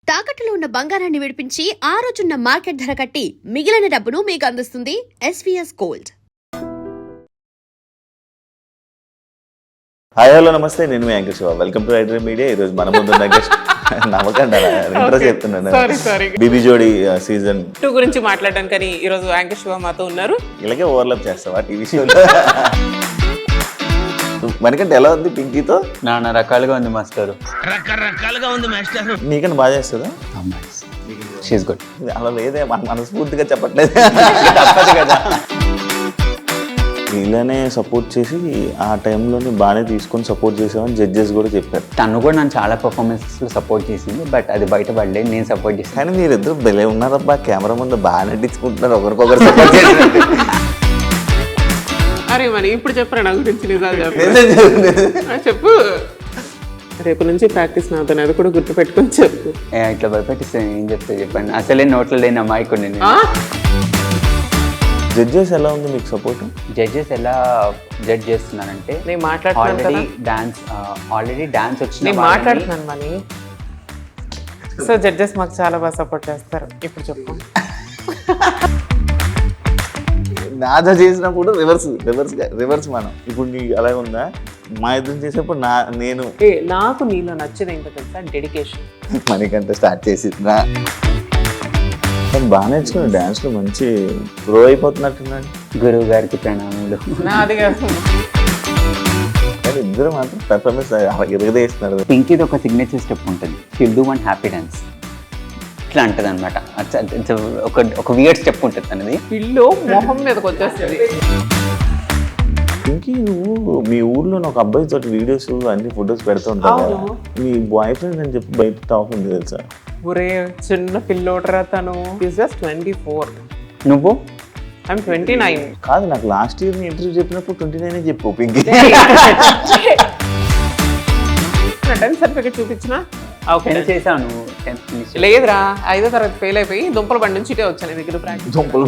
తాకట్టులో ఉన్న బంగారాన్ని విడిపించి ఆ రోజున్న మార్కెట్ ధర కట్టి మిగిలిన డబ్బును మీకు అందిస్తుంది ఎస్వీఎస్ గోల్డ్. హాయ్ హలో నమస్తే, నేను మీ anchor Shiva. Welcome to iDream Media. ఈరోజు మన ముందున్న గెస్ట్ నమ్మకండి ఇంట్రెస్ట్ చెప్తున్నాను. బీబీ జోడి సీజన్ 2 గురించి మాట్లాడడానికి ఈరోజు యాంకర్ శివ మాతో ఉన్నారు. ఇలాగే ఓవర్లాప్ చేస్తావా టీవీ షోలో? మనకంటే ఎలా ఉంది పింకీతో? నాన్న రకాలుగా ఉంది మాస్టర్. రకరకాలుగా ఉంది మాస్టర్. నీకన్నా బాగా చేస్తుందా? She's good. అలా లేదే, మనస్ఫూర్తిగా చెప్పట్లేదు. తప్పదు కదా. ఇలానే సపోర్ట్ చేసి ఆ టైంలోనే బాగానే తీసుకొని సపోర్ట్ చేసామని జడ్జెస్ కూడా చెప్పారు. తను కూడా నన్ను చాలా పర్ఫార్మెన్సెస్లో సపోర్ట్ చేసింది, బట్ అది బయటపడలేదు. నేను సపోర్ట్ చేస్తాను. కానీ మీరిద్దరు భలే ఉన్నారబ్బా, కెమెరా ముందు బాగా నటించుకుంటున్నారు, ఒకరికొకరు సపోర్ట్ చేసినట్టు. అరే మరి ఇప్పుడు చెప్పరా నా గురించి నిజాలు చెప్పు. రేపు నుంచి ప్రాక్టీస్ నాతో, అది కూడా గుర్తు పెట్టుకొని చెప్పు. ఇట్లా భయపెట్టిస్తే ఏం చెప్తే చెప్పండి. అసలే నోట్లో లేని అమాయకుడిని నేను. జడ్జెస్ ఎలా ఉంది మీకు సపోర్ట్? జడ్జెస్ ఎలా జడ్జ్ చేస్తున్నారంటే, నేను మాట్లాడుతున్నాను ఆల్రెడీ డాన్స్ వచ్చిన నేను మాట్లాడుతున్నాను మనీ. సో జడ్జెస్ మాకు చాలా బాగా సపోర్ట్ చేస్తారు. ఇప్పుడు చెప్పు. నాదా చేసినప్పుడు రివర్స్ మనం. ఇప్పుడు నీకు అలాగే ఉందా? మా ఇద్దరు చేసినప్పుడు నేను నాకు నీలో నచ్చేది ఏంటో తెలుసా? డెడికేషన్. మనకంటే స్టార్ట్ చేసిందా? బాగా నేర్చుకున్నాను డాన్స్లో, మంచి ప్రో అయిపోతున్నట్టున్నాడు. గురువు గారికి ప్రణామాలు. అది కాదు, కానీ ఇద్దరు మాత్రం పెర్ఫార్మెన్స్ ఎరగదేస్తున్నారు. పింకీది ఒక సిగ్నేచర్ స్టెప్ ఉంటుంది, షిల్ డూ వన్ హ్యాపీ డాన్స్. ఇట్లా అంటది అనమాట. ఒక వియర్డ్ స్టెప్ ఉంటుంది తనది. పిల్లో మొహం మీదకి వచ్చేస్తుంది. ఇంకే నువ్వు మీ ఊర్లో ఒక అబ్బాయి తోటి వీడియోస్ అన్ని ఫొటోస్ పెడుతూ ఉంటావు కదా, మీ బాయ్ ఫ్రెండ్ అని చెప్పి బయట టాక్ ఉంది తెలుసా? ఒరే చిన్న పిల్లోటరా తను. జస్ట్ 24. నువ్వు? ఐఎమ్ 29. కాదు, నాకు లాస్ట్ ఇయర్ ఇంటర్వ్యూ చెప్పినప్పుడు 29 చెప్పు పింకీ. నా 10th సర్టిఫికేట్ చూపించినా చేశాను. లేదురా, 5వ తరగతి ఫెయిల్ అయిపోయి దుంపల బండి నుంచి ఇటే వచ్చాను దగ్గర ప్రాక్టీస్. దుంపలు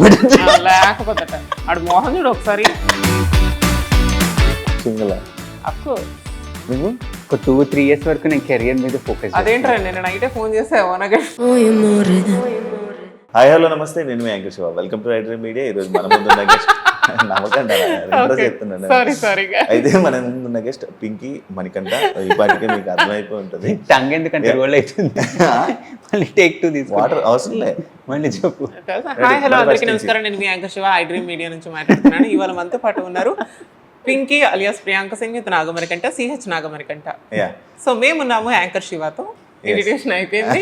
లేకపోతే ఆడు మోహన్ చూడు ఒకసారి. Single of course. నువ్వు ఒక 2-3 years వరకు నేను కెరియర్ మీద ఫోకస్. అదేంట్రా, నేను నైటే ఫోన్ చేసావు నాకు. హాయ్ హలో నమస్తే, నేను మీ anchor Shiva. Welcome to iDream Media. ఈరోజు మన ముందున్న గెస్ట్ నమ్మకండి ఇంట్రెస్ట్ చెప్తున్నాను. అయితే మన ముందున్న గెస్ట్ పింకీ మణికంఠ. ఈ పాటికే మీకు అర్థమైపోయి ఉంటుంది. టంగ్ ఎందుకంటే రోల్ అవుతుంది. మళ్ళీ టేక్ 2 తీసుకో. వాటర్ అవసరం లే, మళ్ళీ చెప్పు. హాయ్ హలో అందరికీ నమస్కారం. నేను మీ యాంకర్ శివ, ఐడ్రీమ్ మీడియా నుంచి మాట్లాడుతున్నాను. ఇవాళ మనతో పాటు ఉన్నారు Pinky alias Priyanka Singh with Nagamanikanta, CH Nagamanikanta. So మేమున్నాము యాంకర్ శివతో. ఇన్విటేషన్ అయిపోయింది.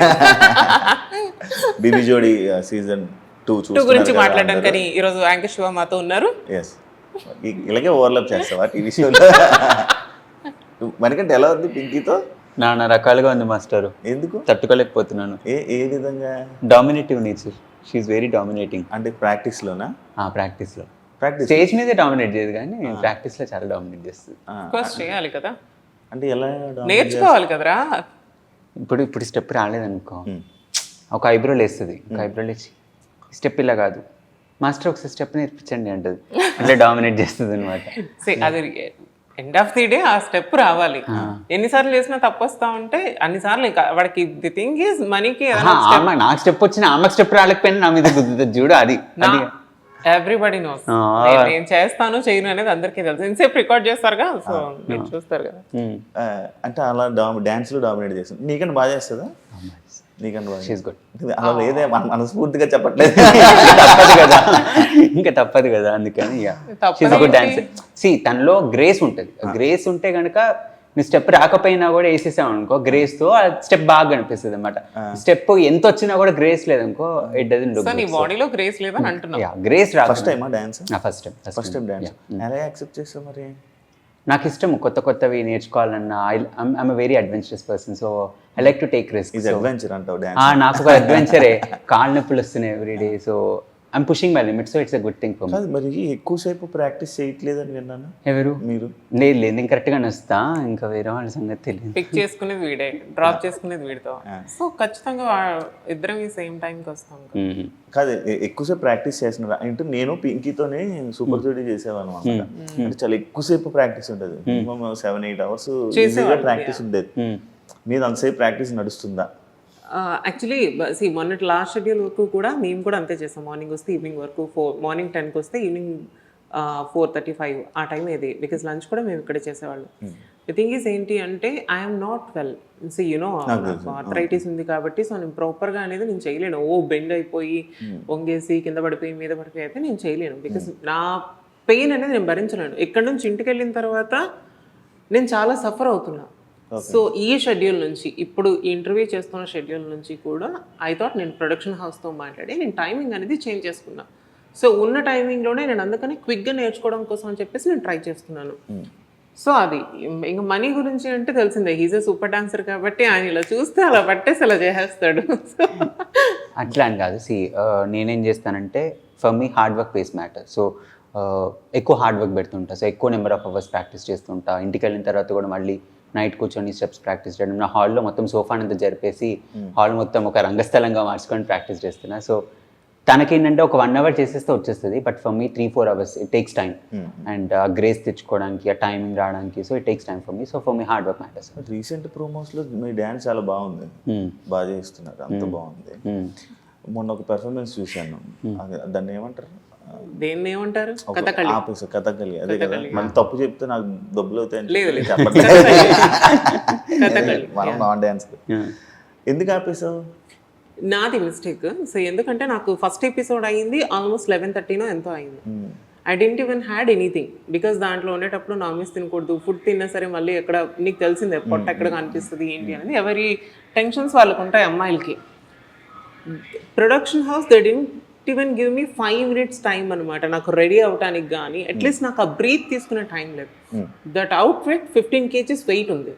బీబీ జోడి సీజన్ 2 గురించి మాట్లాడడానికి ఈరోజు యాంకర్ శివ మాతో ఉన్నారు. ఇలాగే ఓవర్లాప్ చేస్తావా టీవీ షోలో? మనకంటే ఎలా ఉంది పింకీతో? నాన్న రకాలుగా ఉంది మాస్టర్. ఎందుకు తట్టుకోలేకపోతున్నాను. ఏ విధంగా? Dominative nature. She is very dominating. అంటే ప్రాక్టీస్ లోనా? ప్రాక్టీస్లో. స్టేజ్ మీదే డామినేట్ చేయదు, కానీ ప్రాక్టీస్ లో చాలా డామినేట్ చేస్తుంది. ఫస్ట్ చేయాలి కదా, అంటే ఎలా నేర్చుకోవాలి కదరా. ఇప్పుడు స్టెప్ రాలేదనుకో, ఒక ఐబ్రో లేస్తుంది. ఒక ఐబ్రో లేచి స్టెప్ ఇలా కాదు మాస్టర్, ఒకసారి స్టెప్ నేర్పించండి అంటది. అంటే డామినేట్ చేస్తుంది అనమాట. అది ఎండ్ ఆఫ్ ది డే ఆ స్టెప్ రావాలి. ఎన్నిసార్లు చేసినా తప్పు వస్తా ఉంటే అన్నిసార్లు ఇంకా వాడికి ది థింగ్ ఈజ్ మనీకి. నాకు స్టెప్ వచ్చిన ఆమెకు స్టెప్ రాలేకపోయినా నా మీద గుద్దుతుంది చూడు. అది ఎవ్రీబడి నోస్. నేను చేస్తాను చేయను అనేది అందరికీ తెలుసు. ఇన్సేపు రికార్డ్ చేస్తారుగా, సో మీరు చూస్తారు కదా. అంటే అలా డాన్స్ లో డామినేట్ చేస్తుంది. నీకంటే బాగా చేస్తుందా? నీకంటే బాగా. అలా లేదే, మనస్ఫూర్తిగా చెప్పట్లేదు. తప్పదు కదా, ఇంకా తప్పదు కదా. అందుకని డాన్స్ తనలో గ్రేస్ ఉంటుంది. గ్రేస్ ఉంటే కనుక నీ స్టెప్ రాకపోయినా కూడా వేసేసావు అనుకో, గ్రేస్ తో ఆ స్టెప్ బాగా కనిపిస్తుంది అనమాట. స్టెప్ ఎంత వచ్చినా కూడా గ్రేస్ లేదనుకో, ఇట్ డజంట్ లుక్. నీ బాడీలో గ్రేస్ లేదని అంటున్నా. గ్రేస్ రా. First time dance? First time dance. ఎలా యాక్సెప్ట్ చేస్తావు మరి? నాకు ఇష్టం కొత్తవి నేర్చుకోవాలన్నా. I'm very adventurous person, so I like to take risk. Adventure అంటావు డాన్స్? నాకు ఒక అడ్వెంచరే. కాళ్ళు నొప్పులు వస్తున్నాయి everyday, so I'm pushing my limits, so it's a good thing for me. మరి ఎక్కువసేపు ప్రాక్టీస్ చేయట్లేదని విన్నాను. ఎవరు? మీరు? లేదు నేను కరెక్ట్గా నొస్తా, ఇంకా వేరే వాళ్ళ సంగతి తెలియదు. పిక్ చేసుకునేది వీడే, డ్రాప్ చేసుకునేది వీడితో. సో ఖచ్చితంగా ఇద్దరం ఈ సేమ్ టైంకి వస్తాం. కాదు, ఎక్కువసేపు ప్రాక్టీస్ చేస్తున్నారు అంటే నేను పింకీతోనే సూపర్ జోడీ చేసేవాను అనమాట. అంటే చాలా ఎక్కువసేపు ప్రాక్టీస్ ఉంటుంది. మినిమం 7-8 hours ప్రాక్టీస్ ఉండేది. మీద అంతసేపు ప్రాక్టీస్ నడుస్తుందా? యాక్చువల్లీ మొన్నటి లాస్ట్ షెడ్యూల్ వరకు కూడా మేము కూడా అంతే చేస్తాం. మార్నింగ్ వస్తే ఈవినింగ్ వరకు మార్నింగ్ 10కి వస్తే ఈవినింగ్ 4:35 ఆ టైం ఏది, బికాస్ లంచ్ కూడా మేము ఇక్కడే చేసేవాళ్ళం. ది థింగ్ ఈస్ ఏంటి అంటే I'm not well, you know arthritis ఉంది కాబట్టి సో నేను ప్రాపర్గా అనేది నేను చేయలేను. బెండ్ అయిపోయి వంగేసి కింద పడిపోయి మీద పడిపోయి అయితే నేను చేయలేను, బికాస్ నా పెయిన్ అనేది నేను భరించలేను. ఇక్కడ నుంచి ఇంటికి వెళ్ళిన తర్వాత నేను చాలా సఫర్ అవుతున్నా. సో ఈ షెడ్యూల్ నుంచి ఇప్పుడు ఇంటర్వ్యూ చేస్తున్న షెడ్యూల్ నుంచి కూడా ఐ థాట్ నేను ప్రొడక్షన్ హౌస్తో మాట్లాడి నేను టైమింగ్ అనేది చేంజ్ చేసుకున్నా. సో ఉన్న టైమింగ్లోనే నేను అందుకని క్విక్గా నేర్చుకోవడం కోసం అని చెప్పేసి నేను ట్రై చేస్తున్నాను. సో అది ఇంకా మనీ గురించి అంటే తెలిసిందే, హీజ్ ఏ సూపర్ డాన్సర్ కాబట్టి ఆయన ఇలా చూస్తే అలా పట్టేసి అలా చేసేస్తాడు. అట్లా అని కాదు. నేనేం చేస్తానంటే for me hard work pays matter. So ఎక్కువ హార్డ్ వర్క్ పెడుతుంటా. సో ఎక్కువ నెంబర్ ఆఫ్ అవర్స్ ప్రాక్టీస్ చేస్తుంటా. ఇంటికి వెళ్ళిన తర్వాత కూడా మళ్ళీ నైట్ కూర్చొని స్టెప్స్ ప్రాక్టీస్ చేయడం. నా హాల్లో మొత్తం సోఫానంతా జరిపేసి హాల్ మొత్తం ఒక రంగస్థలంగా మార్చుకొని ప్రాక్టీస్ చేస్తున్నా. సో తనకేంటంటే ఒక 1 hour చేసేస్తే వచ్చేస్తుంది, but for me 3-4 hours it takes time. And ఆ గ్రేస్ తెచ్చుకోవడానికి, ఆ టైమింగ్ రావడానికి, so it takes time for me. So for me hard work matters. Recent ప్రోమోస్లో మీ డ్యాన్స్ చాలా బాగుంది, బాగా చేస్తున్నారు, అంత బాగుంది. మొన్న ఒక పెర్ఫార్మెన్స్ చూశాను, దాన్ని ఏమంటారు, దేన్ని ఏమంటారు, కథకళి అదే కదా. మళ్ళీ తప్పు చెప్తే నాకు డబ్బులు అవుతాయని మనం నాన్ డ్యాన్స్. ఎందుకు ఆపేసావు? నాది మిస్టేక్. సో ఎందుకంటే నాకు ఫస్ట్ ఎపిసోడ్ అయింది ఆల్మోస్ట్ 11:30 ఎంతో అయింది. I didn't even had anything, because దాంట్లో ఉండేటప్పుడు నాన్ వెజ్ తినకూడదు. ఫుడ్ తిన్నా సరే మళ్ళీ ఎక్కడ నీకు తెలిసిందే పొట్ట ఎక్కడ కనిపిస్తుంది ఏంటి అనేది, ఎవరి టెన్షన్స్ వాళ్ళకు ఉంటాయి అమ్మాయిలకి. Production house they didn't even give me 5 minutes time అనమాట నాకు రెడీ అవడానికి. కానీ అట్లీస్ట్ నాకు ఆ బ్రీత్ తీసుకునే టైం లేదు. That out weight 15 kgs weight ఉంది.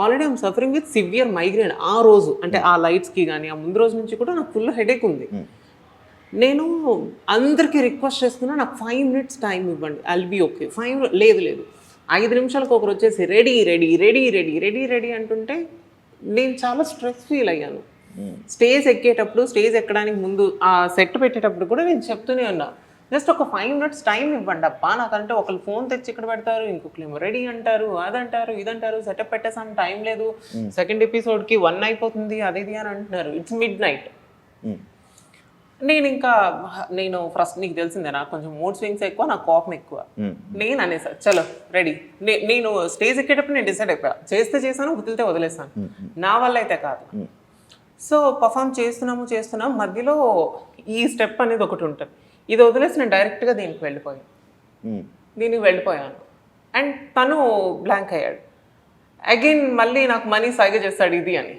Already I'm suffering with severe migraine ఆ రోజు, అంటే ఆ లైట్స్కి కానీ ఆ ముందు రోజు నుంచి కూడా నాకు ఫుల్ హెడేక్ ఉంది. నేను అందరికీ రిక్వెస్ట్ చేస్తున్నా, నాకు 5 minutes టైం ఇవ్వండి, ఐల్ బీ ఓకే. 5 లేదు 5 నిమిషాలకు ఒకరు వచ్చేసి ready ready ready ready ready ready అంటుంటే నేను చాలా స్ట్రెస్ ఫీల్ అయ్యాను. స్టేజ్ ఎక్కేటప్పుడు, స్టేజ్ ఎక్కడానికి ముందు ఆ సెట్ పెట్టేటప్పుడు కూడా నేను చెప్తూనే ఉన్నా, జస్ట్ ఒక 5 minutes టైం ఇవ్వండి అబ్బా. నాకంటే ఒకళ్ళు ఫోన్ తెచ్చి ఇక్కడ పెడతారు, ఇంకొకరు రెడీ అంటారు, అదంటారు ఇదంటారు, సెటప్ పెట్టేసాం, టైం లేదు, సెకండ్ ఎపిసోడ్కి 1 అయిపోతుంది, అది ఇది అని అంటున్నారు. It's midnight. నేను ఫస్ట్ నీకు తెలిసిందే నాకు కొంచెం మూడ్ స్వింగ్స్ ఎక్కువ, నాకు కోపం ఎక్కువ. నేను అనేసా చలో రెడీ. నేను స్టేజ్ ఎక్కేటప్పుడు నేను డిసైడ్ అయిపోయా, చేస్తే చేశాను, వదిలితే వదిలేసాను, నా వల్ల అయితే కాదు. సో పర్ఫామ్ చేస్తున్నాం, మధ్యలో ఈ స్టెప్ అనేది ఒకటి ఉంటుంది, ఇది వదిలేసి నేను డైరెక్ట్గా దీనికి వెళ్ళిపోయాను. అండ్ తను బ్లాంక్ అయ్యాడు. అగైన్ మళ్ళీ నాకు మనీ సైగ చేస్తాడు ఇది అని.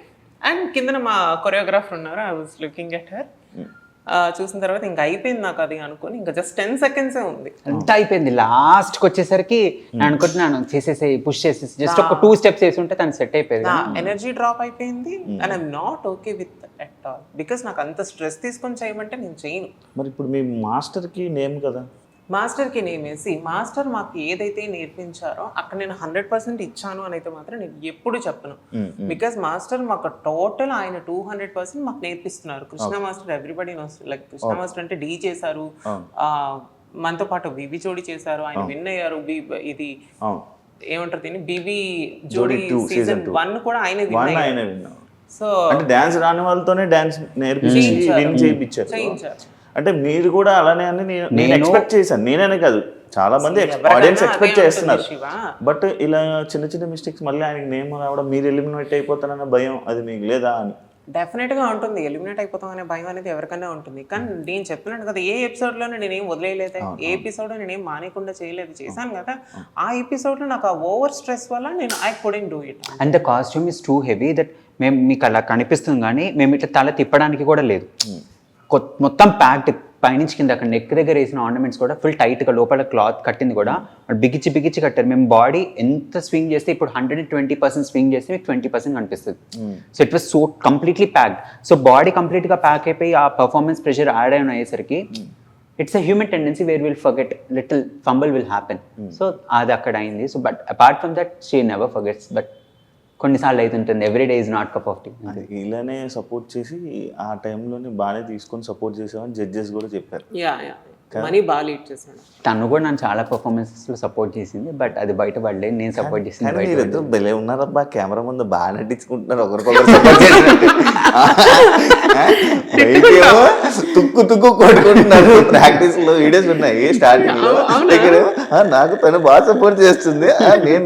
అండ్ కిందన మా కొరియోగ్రాఫర్ ఉన్నారు, I was looking at her. చూసిన తర్వాత ఇంకా అయిపోయింది నాకు అది అనుకుని, ఇంకా జస్ట్ 10 seconds ఉంది, అంత అయిపోయింది. లాస్ట్కి వచ్చేసరికి నేను అనుకుంటున్నాను చేసేసి పుష్ చేసేసి జస్ట్ ఒక 2 steps వేసి ఉంటే తను సెట్ అయిపోయింది. ఎనర్జీ డ్రాప్ అయిపోయింది. And I'm not okay with at all, because నాకు అంత స్ట్రెస్ తీసుకొని చేయమంటే నేను చేయను. మరి ఇప్పుడు మీ మాస్టర్కి నేమ్ కదా, మాస్టర్కి నేమ్ వేసి మాస్టర్ మాకు ఏదైతే నేర్పించారో అక్కడ నేను 100% ఇచ్చాను అని అయితే మాత్రం నేను ఎప్పుడు చెప్పను. బికాస్ మాస్టర్ మాకు టోటల్ ఆయన 200% మాకు నేర్పిస్తున్నారు. Krishna master everybody knows, like Krishna master అంటే డీ చేశారు, మనతో పాటు బీబీ జోడీ చేశారు, ఆయన విన్ అయ్యారు. ఇది ఏమంటారు దీన్ని, బీబీ జోడీ సీజన్ 1 కూడా ఆయనే విన్ అయ్యారు. సో అంటే డాన్స్ రాని వాళ్ళతోనే డాన్స్ నేర్పించి విన్ చేయించారు. అంటే మీరు కూడా అలానే అని నేను ఎక్స్పెక్ట్ చేశాను. నేనే కాదు, చాలా మంది ఆడియన్స్ ఎక్స్పెక్ట్ చేస్తున్నారు. బట్ ఇలా చిన్న చిన్న మిస్టేక్స్ మళ్ళీ ఆయనకి నేమ్ రావడం, మీరు ఎలిమినేట్ అయిపోతారన్న భయం అది మీకు లేదా అని? డెఫినెట్గా ఉంటుంది, ఎలిమినేట్ అయిపోతాం అనే భయం అనేది ఎవరికైనా ఉంటుంది. కానీ నేను చెప్తున్నాను కదా, ఏ ఎపిసోడ్లోనే నేనేం వదిలేయలేదు, ఏ ఎపిసోడ్లో నేనేం మానేయకుండా చేశాను కదా. ఆ ఎపిసోడ్లో నాకు ఆ ఓవర్ స్ట్రెస్ వల్ల నేను I couldn't do it. And the costume is too heavy that మేము మీకు అలా కనిపిస్తుంది, కానీ మేము ఇట్లా తల తిప్పడానికి కూడా లేదు. మొత్తం ప్యాక్డ్ పైనుంచి కింద అక్కడ నెక్ దగ్గర వేసిన ఆర్నమెంట్స్ కూడా ఫుల్ టైట్గా, లోపల క్లాత్ కట్టింది కూడా బిగించి కట్టారు. మేము బాడీ ఎంత స్వింగ్ చేస్తే ఇప్పుడు 120% స్వింగ్ చేస్తే మీకు 20% కనిపిస్తుంది. So it was so completely packed. So body కంప్లీట్గా ప్యాక్ అయిపోయి ఆ పర్ఫార్మెన్స్ ప్రెషర్ యాడ్ అయిన అయ్యేసరికి it's a human tendency where will forget, little fumble will happen. So అది అక్కడ అయింది. So but apart from that she never forgets. But కొన్నిసార్లు అవుతుంటుంది, every day is not cup of tea. ఇలానే support చేసి ఆ టైంలోనే బాగానే తీసుకొని సపోర్ట్ చేసామని జడ్జెస్ కూడా చెప్పారు. మనీ బాగా లీడ్ చేశాడు. తను కూడా నన్ను చాలా పర్ఫార్మెన్సెస్ లో సపోర్ట్ చేసింది, బట్ అది బయట పడలేదు. నేను సపోర్ట్ చేసింది కానీ బయట మీరు పడలేదు. ఇద్దరు భలే ఉన్నారబ్బా, కెమెరా ముందు బాగా నటించుకుంటున్నారు ఒకరికొకరు support చేసినట్టు. బయటేమో తుక్కు తుక్కు కొట్టుకుంటున్నారు. ప్రాక్టీస్ లో వీడియోస్ ఉన్నాయి స్టార్టింగ్ లో, దగ్గర నాకు తను బాగా సపోర్ట్ చేస్తుంది,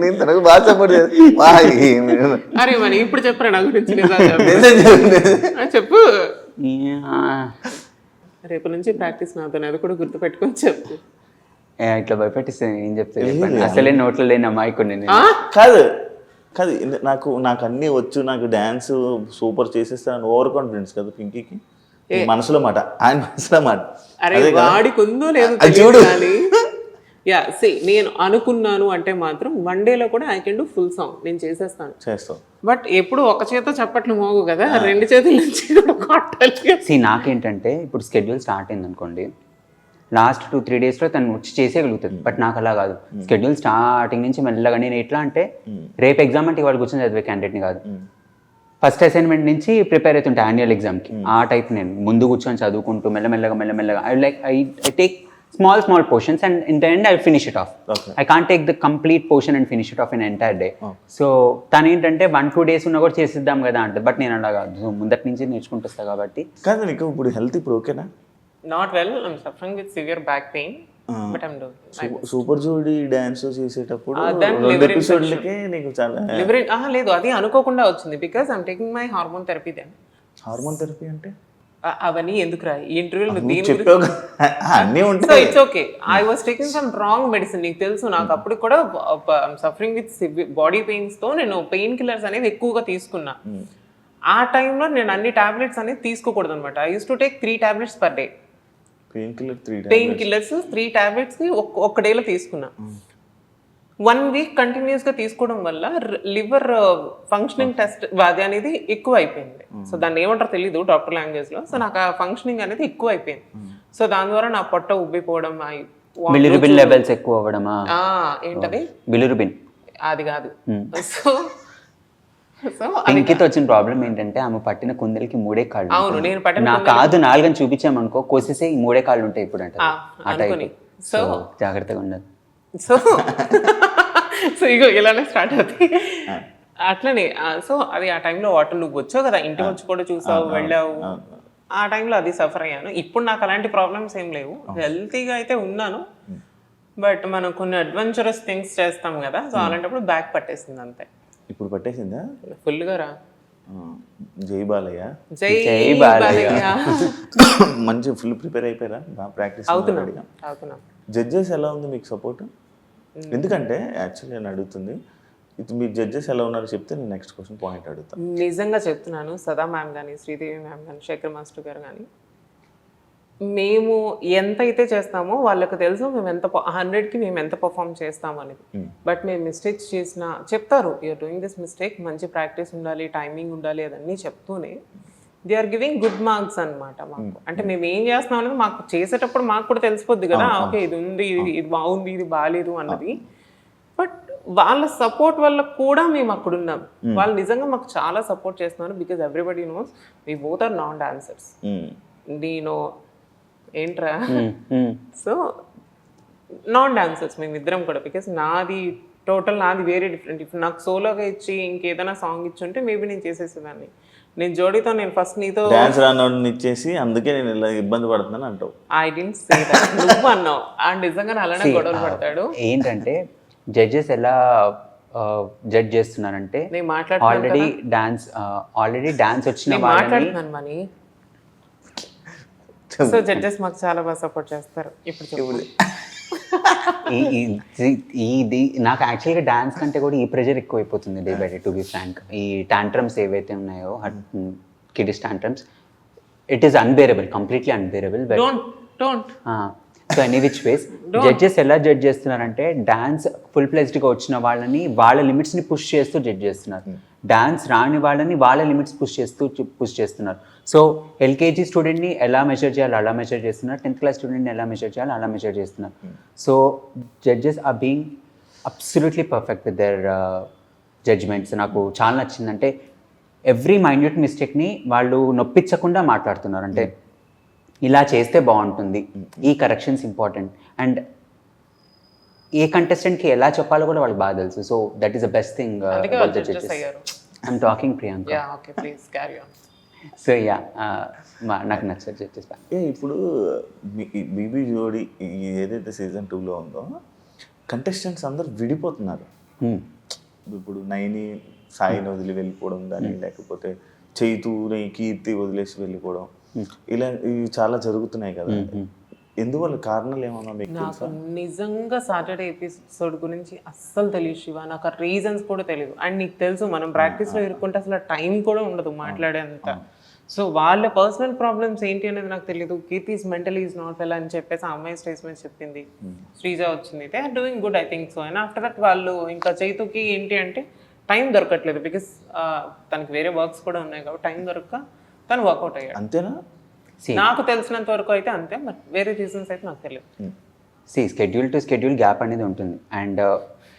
నేను తనకు బాగా సపోర్ట్ చేస్తాను. అరే మరి ఇప్పుడు చెప్పరా నా గురించి చెప్పు. రేపు నుంచి ప్రాక్టీస్ నాతో, అది కూడా గుర్తు పెట్టుకొని చెప్పు. ఇట్లా భయపెట్టిస్తే ఏం చెప్తాను, అసలే నోట్లో లేని అమ్మాయికొని నేను. కాదు కాదు, నాకు అన్నీ వచ్చు, నాకు డ్యాన్స్ సూపర్ చేసేస్తాను ఓవర్ కాన్ఫిడెన్స్ కదా పింకీకి. మనసులో మాట, ఆయన మనసులో మాట. అరే వాడికి ఉందో లేదో చూడు. యా సి నేను అనుకున్నాను అంటే మాత్రం వన్ డేలో కూడా I can do full song, నేను చేసేస్తాను. చేస్తాం. బట్ ఎప్పుడు ఒక చేత చప్పట్లు మోగు కదా, రెండు చేతుల నుంచి కూడా కొట్టాలి. నాకేంటంటే ఇప్పుడు స్కెడ్యూల్ స్టార్ట్ అయింది అనుకోండి, లాస్ట్ 2-3 డేస్లో తను వచ్చి చేసేయగలుగుతుంది. బట్ నాకు అలా కాదు, స్కెడ్యూల్ స్టార్టింగ్ నుంచి మెల్లగా. నేను ఎట్లా అంటే రేపు ఎగ్జామ్ అంటే ఇవాళ కూర్చొని చదివే క్యాండిడేట్ని కాదు. ఫస్ట్ అసైన్మెంట్ నుంచి ప్రిపేర్ అవుతుంటే యాన్యువల్ ఎగ్జామ్కి, ఆ టైప్ నేను ముందు కూర్చొని చదువుకుంటూ మెల్లమెల్లగా I take small portions and in the end I'll finish it off. Okay. I can't take the complete portion and finish it off in an entire day. So తను ఏంటంటే 1-2 days ఉన్నా కూడా చేసిద్దాం కదా అంటే, బట్ నేను అలా కాదు, సో ముందటి నుంచి నేర్చుకుంటూ వస్తా కాబట్టి. కాదు నీకు ఇప్పుడు హెల్త్ ఇప్పుడు ఓకేనా? Not well, I'm suffering with severe back pain, but I'm doing. Super Jodi dance చేసేటప్పుడు then 2 liver ఎపిసోడ్లకే నీకు చాలా లేదు, అది అనుకోకుండా వచ్చింది. Because I'm taking my hormone therapy. Then hormone therapy అంటే అవన్నీ ఎందుకురా ఈ ఇంటర్వ్యూలు చెప్పావు అన్నీ సో ఉంటాయి. It's okay. I was taking some wrong medicine, నీకు తెలుసు. నాకు అప్పుడు కూడా సఫరింగ్ విత్ బాడీ పెయిన్స్ తో నేను పెయిన్ కిల్లర్స్ అనేవి ఎక్కువగా తీసుకున్నా. ఆ టైంలో నేను అన్ని టాబ్లెట్స్ అనేది తీసుకోకూడదు అనమాట. I use to take 3 tablets per day. Pain killers 3 tablets ని ఒక్క డేలో తీసుకున్నా. 1 week కంటిన్యూస్గా తీసుకోవడం వల్ల లివర్ ఫంక్షనింగ్ టెస్ట్ అది అనేది ఎక్కువ అయిపోయింది. సో దాన్ని ఏమంటారో తెలీదు డాక్టర్ లాంగ్వేజ్లో. సో నాకు ఆ ఫంక్షనింగ్ అనేది ఎక్కువ అయిపోయింది. సో దాని ద్వారా నా పొట్ట ఉబ్బిపోవడం, బిలిరుబిన్ లెవెల్స్ ఎక్కువ అవ్వడమా? ఏంటది బిలిరుబిన్ అది కాదు. సో పింకీతో వచ్చిన ప్రాబ్లం ఏంటంటే ఆమె పట్టిన కుందలకి 3 కాళ్ళు. అవును, నేను పట్టిన నా కాదు 4 అని చూపించామనుకో, కోసేసే ఈ 3 కాళ్ళు ఉంటాయి ఇప్పుడు అంటే ఆ టైప్. సో జాగ్రత్తగా ఉండాలి. సో ఇగో ఇలానే స్టార్ట్ అవుతాయి అట్లనే. సో అది ఆ టైంలో వాటర్ నువ్వు వచ్చావు కదా, ఇంటికి వచ్చి కూడా చూసావు, వెళ్ళావు. ఆ టైంలో అది సఫర్ అయ్యాను. ఇప్పుడు నాకు అలాంటి ప్రాబ్లమ్స్ ఏం లేవు, హెల్తీగా అయితే ఉన్నాను. బట్ మనం కొన్ని అడ్వెంచరస్ థింగ్స్ చేస్తాం కదా, సో అలాంటప్పుడు బ్యాక్ పట్టేసింది అంతే. ఇప్పుడు పట్టేసిందా ఫుల్గా రా. జై బాలయ్య, జై బాలయ్య. మంచి ఫుల్ ప్రిపేర్ అయిపోయారా? ప్రాక్టీస్ అవుతున్నాం. జడ్జెస్ ఎలా ఉంది మీకు సపోర్ట్? ఎందుకంటే యాక్చువల్లీ నేను అడుగుతుంది, ఇప్పుడు మీ జడ్జెస్ ఎలా ఉన్నారో చెప్తే నేను నెక్స్ట్ క్వశ్చన్ పాయింట్ అడుగుతాను. నిజంగా చెప్తున్నాను, సదా మ్యామ్ కానీ, శ్రీదేవి మ్యామ్ కానీ, శేఖర్ మాస్టర్ గారు కానీ, మేము ఎంత అయితే చేస్తామో వాళ్ళకి తెలుసు మేము ఎంత 100కి మేము ఎంత పర్ఫామ్ చేస్తాము అనేది. బట్ మేము మిస్టేక్స్ చేసినా చెప్తారు, యూఆర్ డూయింగ్ దిస్ మిస్టేక్, మంచి ప్రాక్టీస్ ఉండాలి, టైమింగ్ ఉండాలి, అదన్నీ చెప్తూనే they are giving good marks అనమాట మాకు. అంటే మేము ఏం చేస్తున్నాం అనేది మాకు చేసేటప్పుడు మాకు కూడా తెలిసిపోద్ది కదా, ఓకే ఇది ఉంది, ఇది బాగుంది, ఇది బాగాలేదు అన్నది. బట్ వాళ్ళ సపోర్ట్ వల్ల కూడా మేము అక్కడ ఉన్నాం. వాళ్ళు నిజంగా మాకు చాలా సపోర్ట్ చేస్తున్నారు. Because everybody knows we both are non dancers. నేను ఏంట్రా, సో నాన్ డాన్సర్స్ మేమిద్దరం కూడా. బికాస్ నాది వేరే డిఫరెంట్. ఇప్పుడు నాకు సోలోగా ఇచ్చి ఇంకేదైనా సాంగ్ ఇచ్చుంటే మేబీ నేను చేసేసేదాన్ని. నేను జోడీతో నేను ఫస్ట్ నీతో డాన్స్ రానోడిని ఇచ్చేసి అందుకే నేను ఇలా ఇబ్బంది పడుతున్నాను అంటావు. ఐ డిడ్ంట్ సే దట్, నువ్వు అన్నావు. అండ్ నిజంగా అలానే గొడవలు పడతాడు. ఏంటంటే జడ్జెస్ ఎలా జడ్జ్ చేస్తున్నారంటే, ఆల్రెడీ డాన్స్ వచ్చిన మాట్లాడుతున్నాను మనీ. సో జడ్జెస్ మాకు చాలా బాగా సపోర్ట్ చేస్తారు. ఇప్పుడు ఇది నాకు యాక్చువల్గా డాన్స్ కంటే కూడా ఈ ప్రెషర్ ఎక్కువ అయిపోతుంది day by day, to be frank. ఈ టాంట్రమ్స్ ఏవైతే ఉన్నాయో, kids tantrums, it is unbearable, completely unbearable. So any which ways judges ఎలా జడ్జ్ చేస్తున్నారంటే, డాన్స్ ఫుల్ ప్లెజ్డ్గా వచ్చిన వాళ్ళని వాళ్ళ లిమిట్స్ని పుష్ చేస్తూ జడ్జ్ చేస్తున్నారు. డాన్స్ రాని వాళ్ళని వాళ్ళ లిమిట్స్ పుష్ చేస్తున్నారు. సో ఎల్కేజీ స్టూడెంట్ని ఎలా మెజర్ చేయాలి అలా మెజర్ చేస్తున్నారు, 10th క్లాస్ స్టూడెంట్ని ఎలా మెజర్ చేయాలి అలా మెజర్ చేస్తున్నారు. So judges are being absolutely perfect with their judgements. నాకు చాలా నచ్చిందంటే ఎవ్రీ మైన్యూట్ మిస్టేక్ని వాళ్ళు నొప్పించకుండా మాట్లాడుతున్నారు. అంటే ఇలా చేస్తే బాగుంటుంది, ఈ కరెక్షన్స్ ఇంపార్టెంట్, అండ్ ఏ కంటెస్టెంట్కి ఎలా చెప్పాలో కూడా వాళ్ళకి బాగా తెలుసు. So that is the best thing. అందుకే వాళ్ళు judges అయ్యారు. I'm talking Priyanka. Yeah okay please carry on. So yeah నాకు నచ్చదు జడ్జెస్. ఇప్పుడు బీబీ జోడి ఏదైతే సీజన్ 2లో ఉందో కంటెస్టెంట్స్ అందరు విడిపోతున్నారు. ఇప్పుడు నైని సాయిని వదిలి వెళ్ళిపోవడం కానీ, లేకపోతే చైతూని కీర్తి వదిలేసి వెళ్ళిపోవడం, ఇలా ఇవి చాలా జరుగుతున్నాయి కదా. ఎందువల్ల కారణాలు ఏమన్నా మీకు నాకు నిజంగా సాటర్డే ఎపిసోడ్ గురించి అస్సలు తెలియదు శివ. నాకు ఆ రీజన్స్ కూడా తెలియదు. అండ్ నీకు తెలుసు మనం ప్రాక్టీస్లో ఇరుక్కుంటే అసలు టైం కూడా ఉండదు మాట్లాడేంత. సో వాళ్ళ పర్సనల్ ప్రాబ్లమ్స్ ఏంటి అనేది నాకు తెలియదు. Keerthi is mentally is not well అని చెప్పేసి ఆ అమ్మాయి స్టేజ్ మీద చెప్పింది. శ్రీజ వచ్చింది, they are doing good I think so. And after that వాళ్ళు ఇంకా చైతుకి ఏంటి అంటే టైం దొరకట్లేదు, బికాస్ తనకి వేరే వర్క్స్ కూడా ఉన్నాయి కాబట్టి టైం దొరక్క తను వర్కౌట్ అయ్యాడు. అంతేనా? నాకు తెలిసినంత వరకు అయితే అంతే, బట్ వేరే రీజన్స్ అయితే నాకు తెలియదు. స్కెడ్యూల్ టు స్కెడ్యూల్ గ్యాప్ అనేది ఉంటుంది. అండ్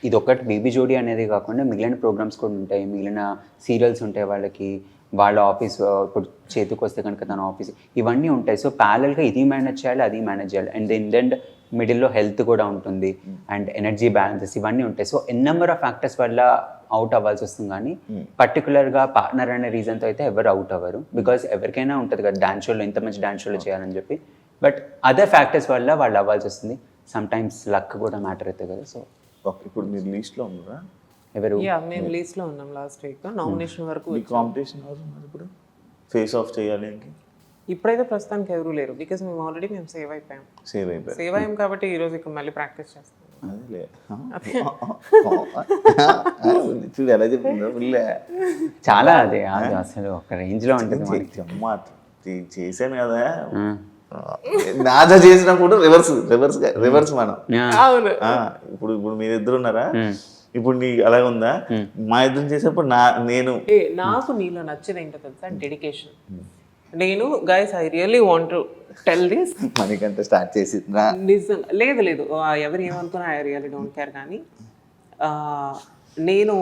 ఇది ఒకటి బీబీ జోడీ అనేది కాకుండా మిగిలిన ప్రోగ్రామ్స్ కూడా ఉంటాయి, మిగిలిన సీరియల్స్ ఉంటాయి వాళ్ళకి, వాళ్ళ ఆఫీస్ ఇప్పుడు చేతికి వస్తే కనుక తన ఆఫీస్, ఇవన్నీ ఉంటాయి. సో ప్యారల్గా ఇది మేనేజ్ చేయాలి, అది మేనేజ్ చేయాలి. అండ్ దెన్ మిడిల్లో హెల్త్ కూడా ఉంటుంది, అండ్ ఎనర్జీ బ్యాలెన్సెస్ ఇవన్నీ ఉంటాయి. So n number of factors వల్ల అవుట్ అవ్వాల్సి వస్తుంది. కానీ పర్టికులర్గా పార్ట్నర్ అనే రీజన్తో అయితే ఎవరు అవుట్ అవ్వరు. బికాజ్ ఎవరికైనా ఉంటుంది కదా డాన్స్ షోలో ఇంత మంచి డాన్స్ షోలో చేయాలని చెప్పి. బట్ అదర్ ఫ్యాక్టర్స్ వల్ల వాళ్ళు అవ్వాల్సి వస్తుంది. సమ్ టైమ్స్ లక్ కూడా మ్యాటర్ అవుతుంది కదా. సో ఓకే, ఇప్పుడు మీరు లీస్ట్లో ఉన్నారా? ఎవరు? యా మేము లీస్ట్లో ఉన్నాం లాస్ట్ వీక్. నామినేషన్ వరకు మీ కాంపిటీషన్ ఎవరు ఉన్నారు ఇప్పుడు ఫేస్ ఆఫ్ చేయాలి? ఇప్పుడైతే ప్రస్తుతానికి ఎవరూ లేరు, బికాస్ మేము ఆల్రెడీ సేవ్ అయిపోయాం. సేవ్ అయ్యాం కాబట్టి ఈరోజు ఇక్కడ మళ్ళీ ప్రాక్టీస్ చేస్తాం. అదేలే చూడు ఎలా చెప్పిందో ఫుల్లే. చాలా అదే అసలు ఒక రేంజ్లో ఉంటుంది. చేశాను కదా, నాజా చేసినప్పుడు రివర్స్ మనం. అవును. ఇప్పుడు మీరిద్దరు ఉన్నారా, ఇప్పుడు నీకు అలాగే ఉందా? మా ఇద్దరు చేసినప్పుడు నేను నాకు నీలో నచ్చేది ఏంటో తెలుసా, డెడికేషన్. నేను guys I really want to tell this, మనకంటే స్టార్ట్ చేసి నిజంగా లేదు ఎవరు ఏమనుకున్నా ఐ రియల్లీ డోంట్ కేర్. కానీ నేను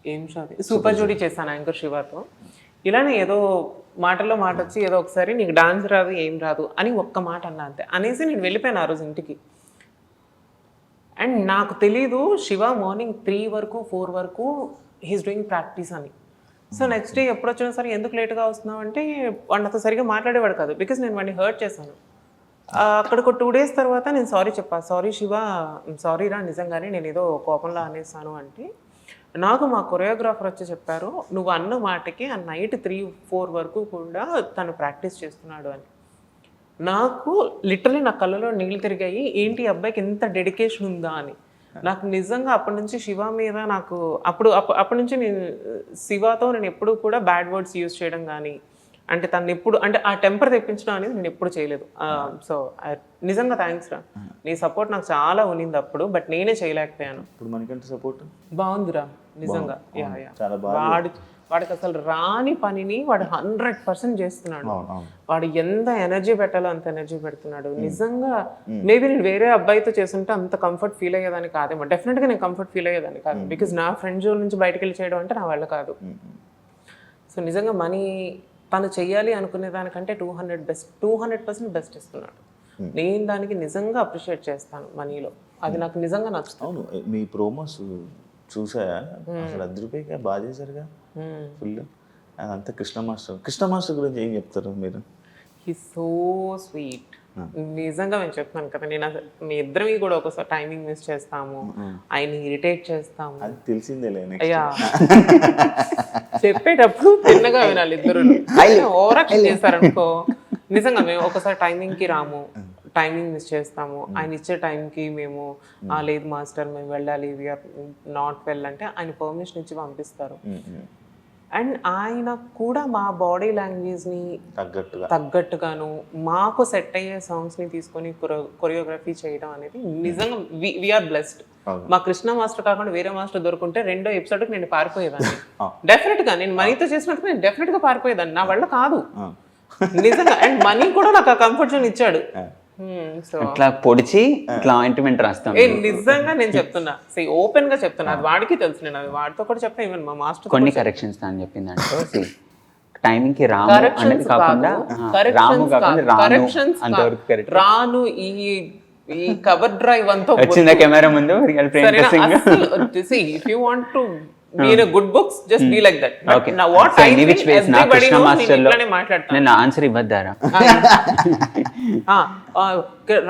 ఏం సూపర్ జోడీ చేశాను యాంకర్ శివతో. ఇలానే ఏదో మాటలో మాట వచ్చి ఏదో ఒకసారి నీకు డాన్స్ రాదు ఏం రాదు అని ఒక్క మాట అన్నా అంతే అనేసి నేను వెళ్ళిపోయాను ఆ రోజు ఇంటికి. అండ్ నాకు తెలీదు శివ మార్నింగ్ 3 వరకు 4 వరకు హీస్ డూయింగ్ ప్రాక్టీస్ అని. సో నెక్స్ట్ డే ఎప్పుడు వచ్చినా సరే ఎందుకు లేట్గా వస్తున్నావు అంటే వాడు నాతో సరిగ్గా మాట్లాడేవాడు కాదు, బికాస్ నేను వాడిని హర్ట్ చేశాను. అక్కడ ఒక 2 days తర్వాత నేను సారీ చెప్పా, సారీ శివ, సారీ రా నిజంగానే నేను ఏదో కోపంలో అనేసాను అంటే, నాకు మా కొరియోగ్రాఫర్ వచ్చి చెప్పారు నువ్వు అన్న మాటకి ఆ నైట్ 3-4 వరకు కూడా తను ప్రాక్టీస్ చేస్తున్నాడు అని. నాకు లిటరలీ నా కళ్ళలో నీళ్ళు తిరిగాయి, ఏంటి అబ్బాయికి ఎంత డెడికేషన్ ఉందా అని. నాకు నిజంగా అప్పటి నుంచి శివ మీద నాకు అప్పటి నుంచి నేను శివతో నేను ఎప్పుడు కూడా బ్యాడ్ వర్డ్స్ యూజ్ చేయడం కానీ, అంటే తను ఎప్పుడు అంటే ఆ టెంపర్ తెప్పించడం అనేది నేను ఎప్పుడు చేయలేదు. సో నిజంగా థ్యాంక్స్ రా, నీ సపోర్ట్ నాకు చాలా ఉన్నింది అప్పుడు, బట్ నేనే చేయలేకపోయాను. ఇప్పుడు మనకంటే సపోర్ట్ బాగుందిరా నిజంగా. వాడికి అసలు రాని పనిని వాడు 100% చేస్తున్నాడు. వాడు ఎంత ఎనర్జీ పెట్టాలో అంత ఎనర్జీ పెడుతున్నాడు నిజంగా. మేబీ నేను వేరే అబ్బాయితో చేస్తుంటే అంత కంఫర్ట్ ఫీల్ అయ్యేదాన్ని కాదేమో, డెఫినెట్గా నేను కంఫర్ట్ ఫీల్ అయ్యేదాన్ని కాదు, బికాజ్ నా ఫ్రెండ్ జోన్ నుంచి బయటకు వెళ్ళి చేయడం అంటే నా వల్ల కాదు. సో నిజంగా మనీ తను చెయ్యాలి అనుకునే దానికంటే 200% బెస్ట్ ఇస్తున్నాడు. నేను దానికి నిజంగా అప్రిషియేట్ చేస్తాను మనీలో, అది నాకు నిజంగా నచ్చుతుంది. అవును, మీ ప్రోమోస్ చూసా అసలు 10 రూపాయగా బాగా చేశారుగా ఫుల్. అదంతా కృష్ణ మాస్టర్ గురించి ఏం చెప్తారు మీరు? He so sweet. నిజంగా నేను చెప్తున్నాను కదా, నేను మీ ఇద్దరివి కూడా ఒకసారి టైమింగ్ మిస్ చేస్తాము, ఆయన ఇరిటేట్ చేస్తాము, అది తెలిసిందేలే. అయ్యా చెప్పేటప్పుడు తిన్నగా వినాలి ఇద్దరు. ఓవరాక్షన్ చేస్తారనుకో నిజంగా మేము ఒకసారి టైమింగ్కి రాము, టైమింగ్ మిస్ చేస్తాము. ఆయన ఇచ్చే టైంకి మేము లేదు మాస్టర్ మేము వెళ్ళాలి, వీఆర్ నాట్ వెల్ అంటే ఆయన పర్మిషన్ ఇచ్చి పంపిస్తారు. అండ్ ఆయన కూడా మా బాడీ లాంగ్వేజ్ని తగ్గట్టుగాను మాకు సెట్ అయ్యే సాంగ్స్ని తీసుకొని కొరియోగ్రఫీ చేయడం అనేది నిజంగా వీఆర్ బ్లెస్డ్. మా కృష్ణ మాస్టర్ కాకుండా వేరే మాస్టర్ దొరుకుంటే 2వ ఎపిసోడ్కి నేను పారిపోయేదాన్ని. డెఫినెట్గా నేను మనీతో చేసినట్టు నేను డెఫినెట్గా పారిపోయేదాన్ని, నా వల్ల కాదు నిజంగా. అండ్ మనీ కూడా నాకు ఆ కంఫర్ట్ జోన్ ఇచ్చాడు. అట్లా పొడిచి ఇట్లా ఆయింట్మెంట్ రాస్తాం. నిజంగా నేను చెప్తున్నా, ఓపెన్ గా చెప్తున్నా, అది వాడికి తెలుసు. నేను అది వాడితో కూడా చెప్తాను, ఈవెన్ మా మాస్టర్ కొన్ని కరెక్షన్స్ అని చెప్పిందంటే టైమింగ్ కి రాము అనేది కాకుండా రాము కాకుండా రాను అంతవరకు కరెక్ట్. రాను ఈ కవర్ డ్రైవ్ అంతా వచ్చిందా కెమెరా ముందు real if you want to be in a good books just be like that okay now what so I any which feel వేస్ నా everybody కృష్ణ knows మాస్టర్ లో నేను మాట్లాడతాను నేను ఆన్సర్ ఇవ్వద్దారా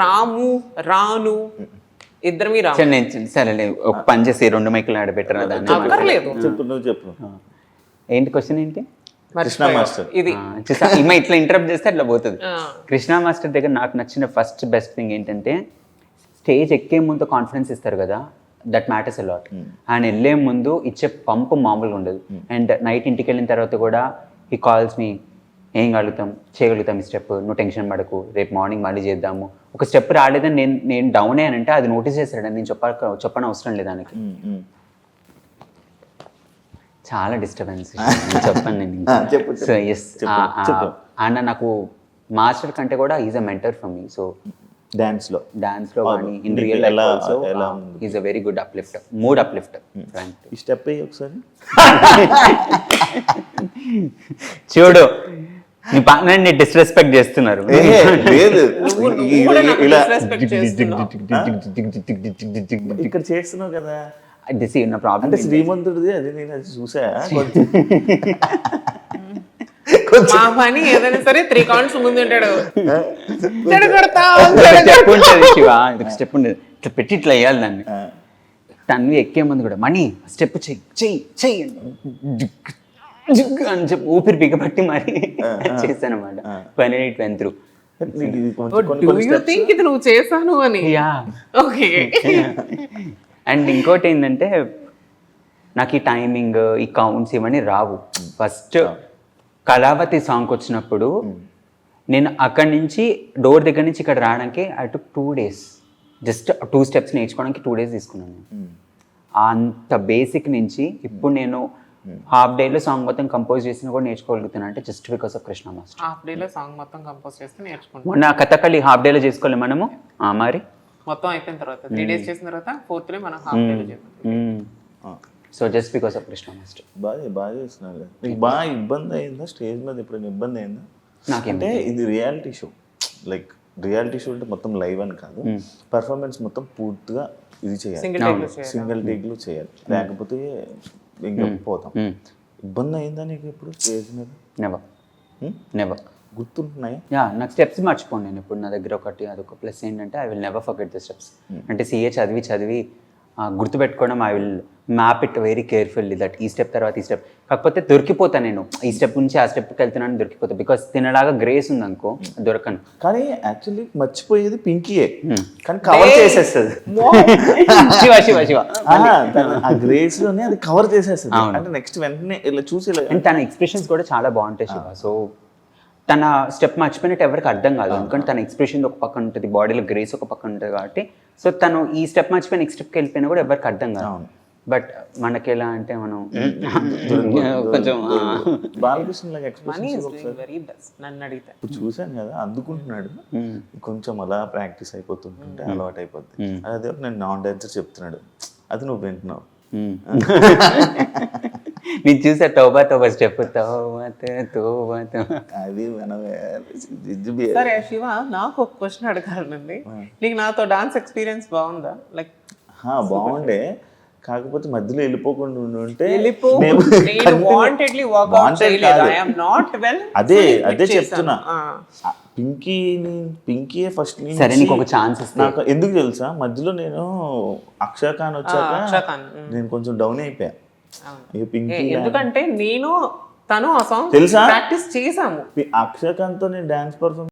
రాము రాను ఇద్దరమీ రాము సరే నేను సరే ఒక పని చేసి 2 మైకులు ఆడబెట్టరా దాన్ని అక్కర్లేదు చెప్పు నువ్వు చెప్పు. ఏంటి క్వశ్చన్ ఏంటి కృష్ణ మాస్టర్ ఇది చూసా ఈమె ఇట్లా ఇంటరప్ట్ చేస్తే అట్లా పోతుంది. కృష్ణ మాస్టర్ దగ్గర నాకు నచ్చిన ఫస్ట్ బెస్ట్ థింగ్ ఏంటంటే స్టేజ్ ఎక్కే ముందు కాన్ఫిడెన్స్ ఇస్తారు కదా, దట్ మ్యాటర్స్ అలాట్. ఆయన వెళ్ళే ముందు ఇచ్చే పంపు మామూలుగా ఉండదు. అండ్ నైట్ ఇంటికి వెళ్ళిన తర్వాత కూడా ఈ కాల్స్ మీ ఏం చేయగలుగుతాం ఈ స్టెప్, నువ్వు టెన్షన్ పడకు, రేపు మార్నింగ్ మళ్ళీ చేద్దాము. ఒక స్టెప్ రాలేదని నేను డౌన్ అయ్యానంటే అది నోటీస్ చేస్తాడు, నేను చెప్పని అవసరం లేదు దానికి. చాలా డిస్టర్బెన్స్ చెప్పాను నేను. చెప్పు సో ఎస్ ఆయన నాకు మాస్టర్ కంటే కూడా is a mentor for me. So dance లో కానీ in real life also is a very good uplifter, mood uplifter. ఈ స్టెప్ అయ్యి ఒకసారి చూడు నీ పార్ట్నర్ని డిస్రెస్పెక్ట్ చేస్తున్నారు. లేదు కూడా నాకు ఇలా disrespect చేస్తున్నావు. ఇక్కడ చేస్తున్నావు కదా, దిస్ నా ప్రాబ్లం. అంటే శ్రీమంతుడిది అది నేను అది చూసా. మా పని ఏదైనా సరే 3 కౌంట్స్ ముందు ఉంటాడు స్టెప్ ఉంటుంది శివ, స్టెప్ ఉండేది ఇట్లా పెట్టి ఇట్లా వేయాలి దాన్ని. తను ఎక్కే ముందు కూడా మనీ స్టెప్ చెయ్యి అని చెప్పి ఊపిరి బిగబట్టి మరి చేశాను అనమాట. పని వెన్ త్రూ. ఇది నువ్వు చేశాను అని. ఓకే. అండ్ ఇంకోటి ఏంటంటే నాకు ఈ టైమింగ్ ఈ కౌంట్స్ ఇవన్నీ రావు. ఫస్ట్ కళావతి సాంగ్కి వచ్చినప్పుడు నేను అక్కడి నుంచి డోర్ దగ్గర నుంచి ఇక్కడ రావడానికి I took 2 days. Just 2 steps నేర్చుకోవడానికి 2 days తీసుకున్నాను. అంత బేసిక్ నుంచి ఇప్పుడు నేను హాఫ్ డేలో సాంగ్ మొత్తం కంపోజ్ చేసిన కూడా నేర్చుకోగలుగుతున్నాను అంటే just because of Krishna master. Half డేలో సాంగ్ మొత్తం కంపోజ్ చేస్తే నేర్చుకుంటాం. మొన్న కథకళి హాఫ్ డేలో చేసుకోవాలి మనము. మరి మొత్తం అయిపోయిన తర్వాత 3 days చేసిన తర్వాత 4th డే మనం హాఫ్ డేలో చేద్దాం. So just because of Krishna master. బాగా చేస్తున్నారు. నీకు బాగా ఇబ్బంది అయిందా స్టేజ్ మీద? ఎప్పుడైనా ఇబ్బంది అయిందా? నాకేంటే ఇది reality show. Like reality show అంటే మొత్తం లైవ్ అని కాదు, పర్ఫార్మెన్స్ మొత్తం పూర్తిగా ఇది చేయాలి, సింగిల్ టేక్లో చేయాలి, లేకపోతే ఇంకా పోతాం. ఇబ్బంది అయిందా నీకు ఇప్పుడు స్టేజ్ మీద? నెవర్. గుర్తుంటున్నాయి? నాకు స్టెప్స్ మర్చిపోను నేను ఇప్పుడు. నా దగ్గర అదొక ప్లస్ ఏంటంటే I will never forget the steps. అంటే సిఏ చదివి గుర్తుపెట్టుకోవడం, I will map it very carefully that ఈ స్టెప్ తర్వాత ఈ స్టెప్. కాకపోతే దొరికిపోతా నేను ఈ స్టెప్ నుంచి ఆ స్టెప్కి వెళ్తున్నాను దొరికిపోతా. బికాస్ తినలాగా గ్రేస్ ఉంది అనుకో దొరకను. కానీ యాక్చువల్లీ మర్చిపోయేది పింకీయే, కానీ కవర్ చేసేస్తుంది. శివ ఆ గ్రేస్ లోనే అది కవర్ చేసేస్తుంది. అంటే నెక్స్ట్ వెంటనే ఇలా చూసి అండ్ తన ఎక్స్ప్రెషన్స్ కూడా చాలా బాగుంటాయి శివ. సో తన స్టెప్ మర్చిపోయినట్టు ఎవరికి అర్థం కాదు, ఎందుకంటే తన ఎక్స్ప్రెషన్ ఒక పక్కన ఉంటుంది, బాడీలో గ్రేస్ ఒక పక్కన ఉంటుంది కాబట్టి. సో తను ఈ స్టెప్ మర్చిపోయి నెక్స్ట్ స్టెప్కి వెళ్ళిపోయినా కూడా ఎవరికి అర్థం కాదు. బట్ మనకి ఎలా అంటే మనం కొంచెం బాలకృష్ణ లాగా ఎక్స్ప్రెషన్స్ నన్ను అడిగితే ఇప్పుడు చూసాను కదా, అందుకుంటున్నాడు కొంచెం అలా ప్రాక్టీస్ అయిపోతుంటే అలవాటు అయిపోద్ది. అదే నేను నాన్ డాన్సర్ చెప్తున్నాడు, అది నువ్వు వింటున్నావు. నేను చూసా తోబా స్టెప్ అది సరే శివ, నాకు ఒక క్వశ్చన్ అడగాలండి. నీకు నాతో డాన్స్ ఎక్స్పీరియన్స్ బాగుందా? లైక్ బాగుండే, కాకపోతే మధ్యలో వెళ్ళిపోకుండా ఉంటే అదే చెప్తున్నా. పింకీయే ఫస్ట్ నాకు ఎందుకు తెలుసా, మధ్యలో నేను అక్షర్ ఖాన్ వచ్చాక నేను కొంచెం డౌన్ అయిపోయా. ఎందుకంటే నేను తను ఆ సాంగ్ తెలుసా ప్రాక్టీస్ చేసాము. అక్షర్ ఖాన్ తో నేను డాన్స్ పర్ఫార్మ్